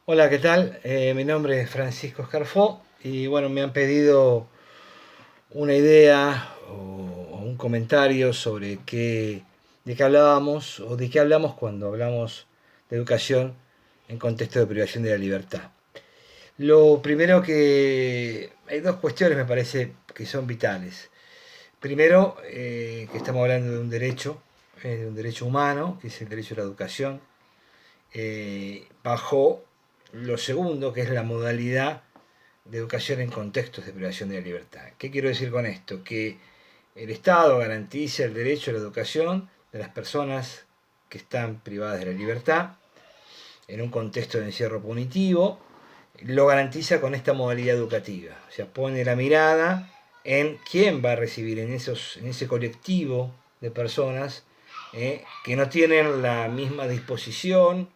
Hola, ¿qué tal? Mi nombre es Francisco Escarfó y bueno, me han pedido una idea o un comentario sobre de qué hablábamos o de qué hablamos cuando hablamos de educación en contexto de privación de la libertad. Lo primero que... Hay dos cuestiones me parece que son vitales. Primero, que estamos hablando de un derecho humano, que es el derecho a la educación, bajo lo segundo, que es la modalidad de educación en contextos de privación de la libertad. ¿Qué quiero decir con esto? Que el Estado garantiza el derecho a la educación de las personas que están privadas de la libertad en un contexto de encierro punitivo, lo garantiza con esta modalidad educativa. O sea, pone la mirada en quién va a recibir en ese colectivo de personas que no tienen la misma disposición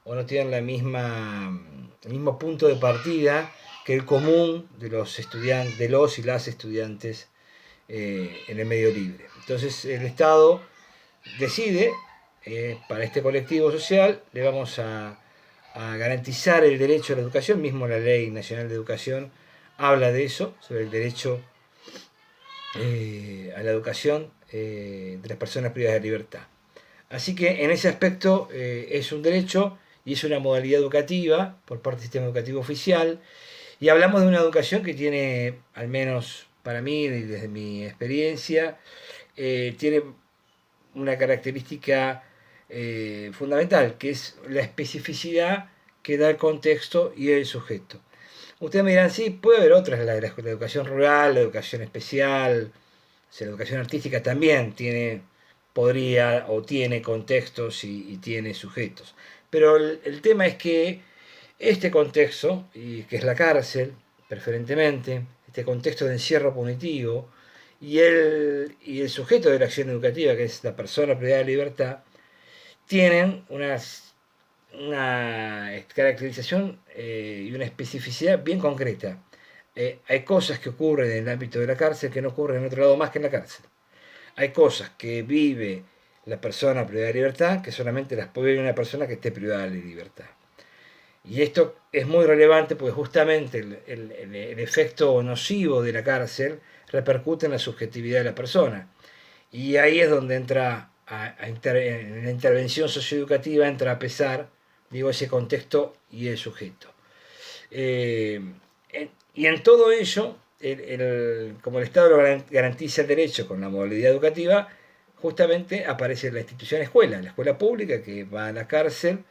o no tienen el mismo punto de partida que el común de los estudiantes, de los y las estudiantes en el medio libre. Entonces el Estado decide, para este colectivo social le vamos a garantizar el derecho a la educación, mismo la Ley Nacional de Educación habla de eso, sobre el derecho a la educación de las personas privadas de libertad. Así que en ese aspecto es un derecho y es una modalidad educativa por parte del sistema educativo oficial. Y hablamos de una educación que tiene, al menos para mí, desde mi experiencia, tiene una característica fundamental, que es la especificidad que da el contexto y el sujeto. Ustedes me dirán, sí, puede haber otras, la educación rural, la educación especial, o sea, la educación artística también podría o tiene contextos y tiene sujetos. Pero el tema es que este contexto, y que es la cárcel, preferentemente, este contexto de encierro punitivo, y el sujeto de la acción educativa, que es la persona privada de libertad, tienen una caracterización y una especificidad bien concreta. Hay cosas que ocurren en el ámbito de la cárcel que no ocurren en otro lado más que en la cárcel. Hay cosas que vive la persona privada de libertad que solamente las puede vivir una persona que esté privada de libertad. Y esto es muy relevante porque justamente el efecto nocivo de la cárcel repercute en la subjetividad de la persona. Y ahí es donde entra en la intervención socioeducativa, entra a pesar, digo, ese contexto y el sujeto. Eh, y en todo ello, como el Estado garantiza el derecho con la modalidad educativa, justamente aparece la institución escuela, la escuela pública que va a la cárcel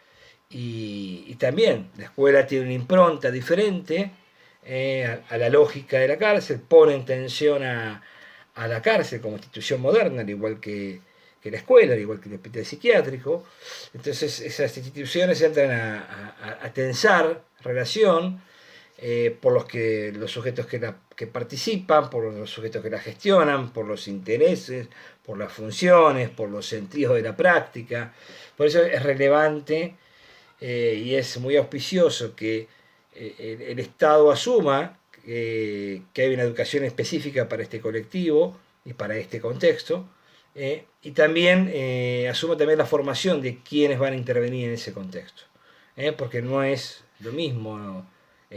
y también la escuela tiene una impronta diferente a la lógica de la cárcel, pone en tensión a la cárcel como institución moderna, al igual que la escuela, al igual que el hospital psiquiátrico. Entonces esas instituciones entran a tensar relación por los sujetos que participan, por los sujetos que la gestionan, por los intereses, por las funciones, por los sentidos de la práctica. Por eso es relevante y es muy auspicioso que el Estado asuma que hay una educación específica para este colectivo y para este contexto, y también asuma también la formación de quienes van a intervenir en ese contexto, porque no es lo mismo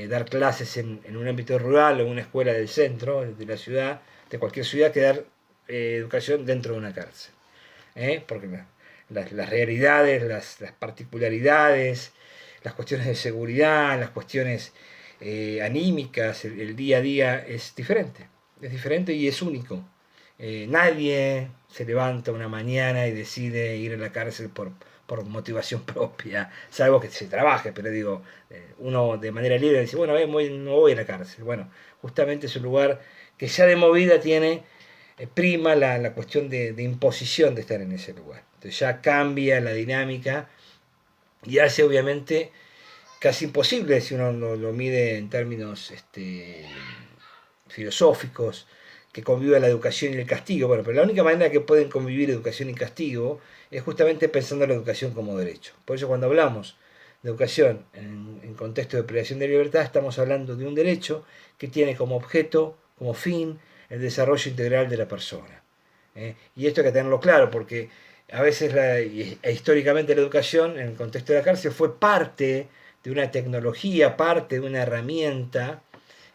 dar clases en un ámbito rural o en una escuela del centro, de la ciudad, de cualquier ciudad, que dar educación dentro de una cárcel. Porque las realidades, las particularidades, las cuestiones de seguridad, las cuestiones anímicas, el día a día es diferente y es único. Nadie se levanta una mañana y decide ir a la cárcel por motivación propia, salvo que se trabaje, pero digo, uno de manera libre dice, bueno, no voy a la cárcel. Bueno, justamente es un lugar que ya de movida tiene prima la cuestión de imposición de estar en ese lugar. Entonces ya cambia la dinámica y hace obviamente casi imposible si uno lo mide en términos filosóficos, que conviva la educación y el castigo. Bueno, pero la única manera que pueden convivir educación y castigo es justamente pensando en la educación como derecho. Por eso cuando hablamos de educación en contexto de privación de libertad, estamos hablando de un derecho que tiene como objeto, como fin, el desarrollo integral de la persona. Y esto hay que tenerlo claro, porque a veces históricamente la educación en el contexto de la cárcel fue parte de una tecnología, parte de una herramienta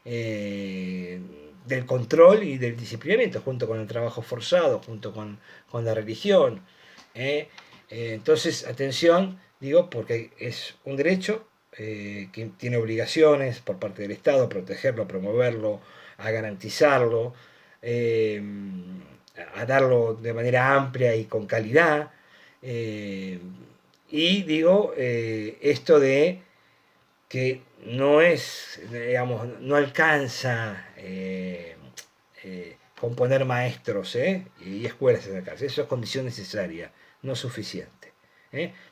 del control y del disciplinamiento, junto con el trabajo forzado, junto con la religión. Entonces, atención, digo, porque es un derecho que tiene obligaciones por parte del Estado a protegerlo, a promoverlo, a garantizarlo, eh, a darlo de manera amplia y con calidad. eh, y digo, esto de que no es, digamos, no alcanza con poner maestros y escuelas en la cárcel. Eso es condición necesaria, no suficiente.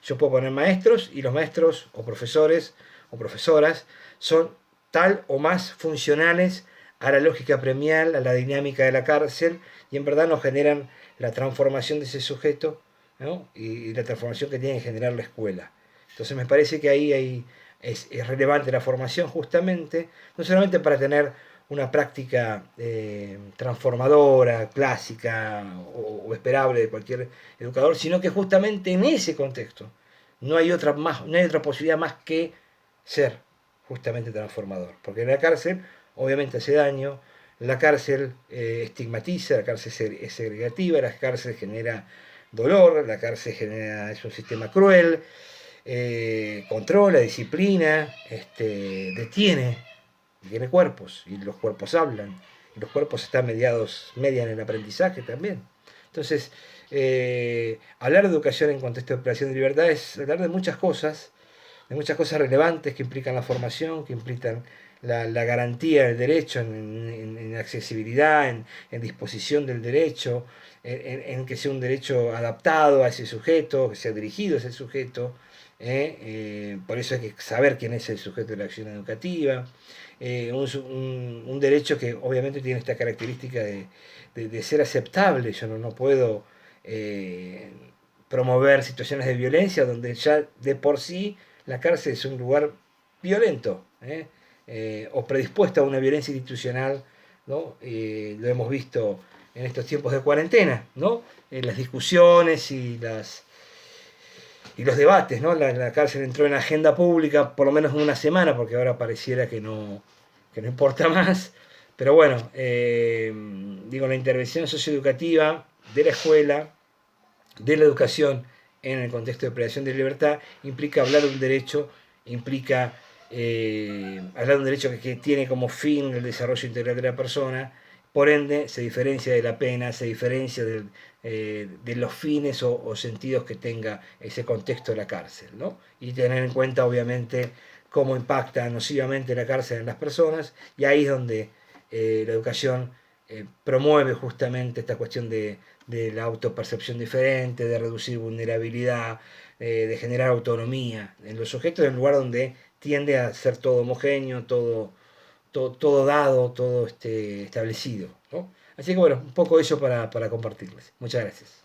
Yo puedo poner maestros y los maestros o profesores o profesoras son tal o más funcionales a la lógica premial, a la dinámica de la cárcel y en verdad nos generan la transformación de ese sujeto, ¿no? y la transformación que tiene que generar la escuela. Entonces me parece que ahí es relevante la formación justamente, no solamente para tener una práctica transformadora, clásica o esperable de cualquier educador, sino que justamente en ese contexto no hay otra posibilidad más que ser justamente transformador. Porque en la cárcel obviamente hace daño, la cárcel estigmatiza, la cárcel es segregativa, la cárcel genera dolor, la cárcel es un sistema cruel, controla, disciplina, detiene cuerpos, y los cuerpos hablan, y los cuerpos están median el aprendizaje también. Entonces, hablar de educación en contexto de privación de libertad es hablar de muchas cosas relevantes que implican la formación, que implican la garantía del derecho en accesibilidad, en disposición del derecho, en que sea un derecho adaptado a ese sujeto, que sea dirigido a ese sujeto. Por eso hay que saber quién es el sujeto de la acción educativa. Un derecho que obviamente tiene esta característica de ser aceptable. Yo no puedo promover situaciones de violencia donde ya de por sí la cárcel es un lugar violento, o predispuesto a una violencia institucional, ¿no? Lo hemos visto en estos tiempos de cuarentena, ¿no? Las discusiones y los debates, ¿no? La cárcel entró en agenda pública por lo menos una semana, porque ahora pareciera que no importa más. Pero bueno, digo, la intervención socioeducativa de la escuela, de la educación en el contexto de privación de libertad, implica hablar de un derecho, implica hablar de un derecho que tiene como fin el desarrollo integral de la persona, por ende se diferencia de la pena, se diferencia de los fines o sentidos que tenga ese contexto de la cárcel, ¿no? Y tener en cuenta obviamente cómo impacta nocivamente la cárcel en las personas, y ahí es donde la educación promueve justamente esta cuestión de la autopercepción diferente, de reducir vulnerabilidad, de generar autonomía en los sujetos, en un lugar donde tiende a ser todo homogéneo, todo dado, todo establecido, ¿no? Así que bueno, un poco eso para compartirles. Muchas gracias.